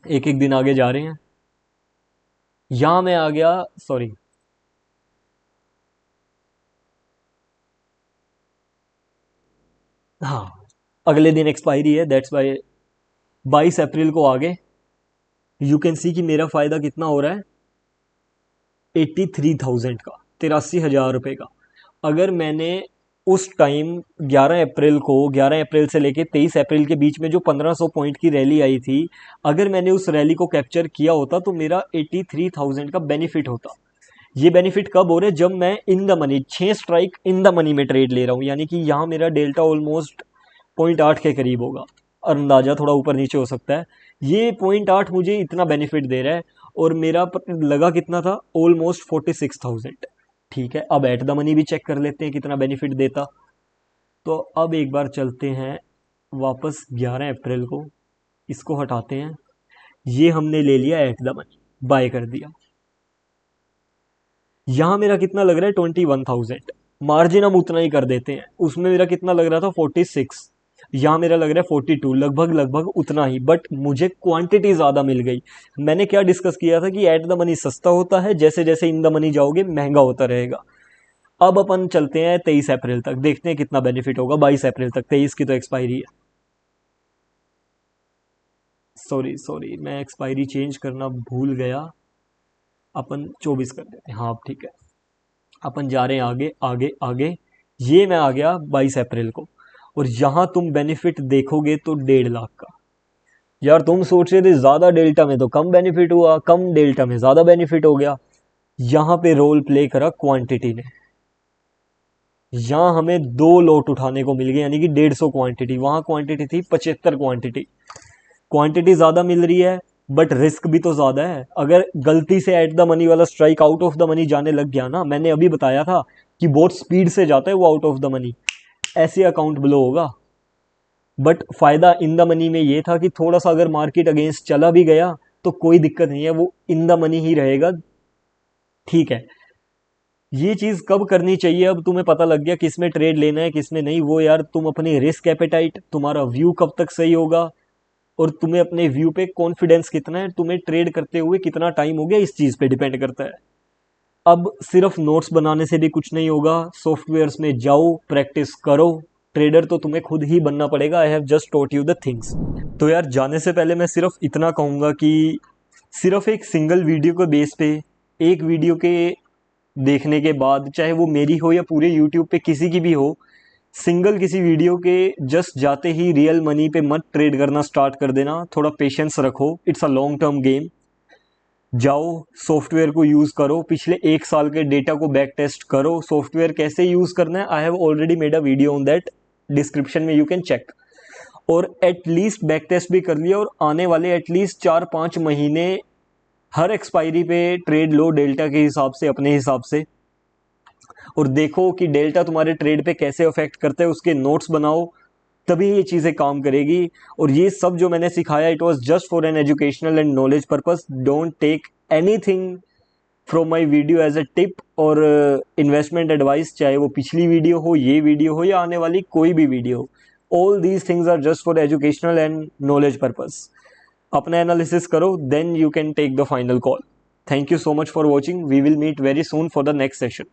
एक एक दिन आगे जा रहे हैं। यहाँ मैं आ गया, सॉरी, हाँ, अगले दिन एक्सपायरी है, दैट्स वाई 22 अप्रैल को आगे। यू कैन सी कि मेरा फ़ायदा कितना हो रहा है, 83,000 का, 83,000 रुपये का। अगर मैंने उस टाइम 11 अप्रैल को, 11 अप्रैल से लेके 23 अप्रैल के बीच में जो 1500 पॉइंट की रैली आई थी, अगर मैंने उस रैली को कैप्चर किया होता तो मेरा 83,000 का बेनिफिट होता। ये बेनिफिट कब हो रहा है, जब मैं in the money, 6 strike in the money में ट्रेड ले रहा हूँ, यानी कि यहाँ मेरा डेल्टा ऑलमोस्ट 0.8 के करीब होगा, अंदाजा थोड़ा ऊपर नीचे हो सकता है। ये 0.8 मुझे इतना बेनिफिट दे रहा है, और मेरा लगा कितना था, ऑलमोस्ट 46,000। ठीक है, अब एट द मनी भी चेक कर लेते हैं कितना बेनिफिट देता। तो अब एक बार चलते हैं वापस 11 अप्रैल को, इसको हटाते हैं, ये हमने ले लिया एट द मनी, बाय कर दिया। यहाँ मेरा कितना लग रहा है, 21,000। मार्जिन हम उतना ही कर देते हैं, उसमें मेरा कितना लग रहा था, 46। यहाँ मेरा लग रहा है 42, लगभग लगभग उतना ही, बट मुझे क्वांटिटी ज़्यादा मिल गई। मैंने क्या डिस्कस किया था कि एट द मनी सस्ता होता है, जैसे जैसे इन द मनी जाओगे महंगा होता रहेगा। अब अपन चलते हैं 23 अप्रैल तक, देखते हैं कितना बेनिफिट होगा 22 अप्रैल तक, 23 की तो एक्सपायरी है। सॉरी सॉरी, मैं एक्सपायरी चेंज करना भूल गया, अपन 24 कर देते हैं, हाँ अब ठीक है। अपन जा रहे हैं आगे आगे आगे, ये मैं आ गया 22 अप्रैल को, और यहाँ तुम बेनिफिट देखोगे तो 1.5 लाख का। यार तुम सोच रहे थे ज़्यादा डेल्टा में तो कम बेनिफिट हुआ, कम डेल्टा में ज़्यादा बेनिफिट हो गया। यहाँ पे रोल प्ले करा क्वांटिटी ने, यहाँ हमें 2 लॉट उठाने को मिल गए, यानी कि 150 क्वांटिटी, वहाँ क्वांटिटी थी 75 क्वांटिटी। क्वांटिटी ज़्यादा मिल रही है, बट रिस्क भी तो ज़्यादा है। अगर गलती से एट द मनी वाला strike out of the money जाने लग गया ना, मैंने अभी बताया था कि बहुत स्पीड से जाता है वो आउट ऑफ द मनी, ऐसे अकाउंट ब्लो होगा। बट फ़ायदा इन द मनी में ये था कि थोड़ा सा अगर मार्केट अगेंस्ट चला भी गया तो कोई दिक्कत नहीं है, वो इन द मनी ही रहेगा। ठीक है, ये चीज़ कब करनी चाहिए, अब तुम्हें पता लग गया किस में ट्रेड लेना है किस में नहीं, वो यार तुम अपनी रिस्क एपेटाइट, तुम्हारा व्यू कब तक सही होगा, और तुम्हें अपने व्यू पे कॉन्फिडेंस कितना है, तुम्हें ट्रेड करते हुए कितना टाइम हो गया, इस चीज़ पे डिपेंड करता है। अब सिर्फ नोट्स बनाने से भी कुछ नहीं होगा, सॉफ्टवेयर्स में जाओ, प्रैक्टिस करो। ट्रेडर तो तुम्हें खुद ही बनना पड़ेगा, I have just taught you the things. तो यार जाने से पहले मैं सिर्फ इतना कहूँगा कि सिर्फ एक सिंगल वीडियो के बेस पे, एक वीडियो के देखने के बाद, चाहे वो मेरी हो या पूरे यूट्यूब पे किसी की भी हो, सिंगल किसी वीडियो के जस्ट जाते ही रियल मनी पे मत ट्रेड करना स्टार्ट कर देना, थोड़ा पेशेंस रखो, it's a long term game. जाओ सॉफ्टवेयर को यूज़ करो, पिछले 1 साल के डेटा को बैक टेस्ट करो, सॉफ्टवेयर कैसे यूज़ करना है, I have already made a video on that, description में यू कैन चेक। और एटलीस्ट बैक टेस्ट भी कर लिया, और आने वाले एटलीस्ट 4-5 महीने हर एक्सपायरी पे ट्रेड लो डेल्टा के हिसाब से, अपने हिसाब से, और देखो कि डेल्टा तुम्हारे ट्रेड पे कैसे अफेक्ट करता है, उसके नोट्स बनाओ, तभी ये चीज़ें काम करेगी। और ये सब जो मैंने सिखाया, it was just for an educational and knowledge purpose, don't take anything from my video as a tip और इन्वेस्टमेंट एडवाइस, चाहे वो पिछली वीडियो हो, ये वीडियो हो, या आने वाली कोई भी वीडियो हो। All these things are just for educational and knowledge purpose. अपना एनालिसिस करो, then you can take the final call. Thank you so much for watching, we will meet very soon for the next session.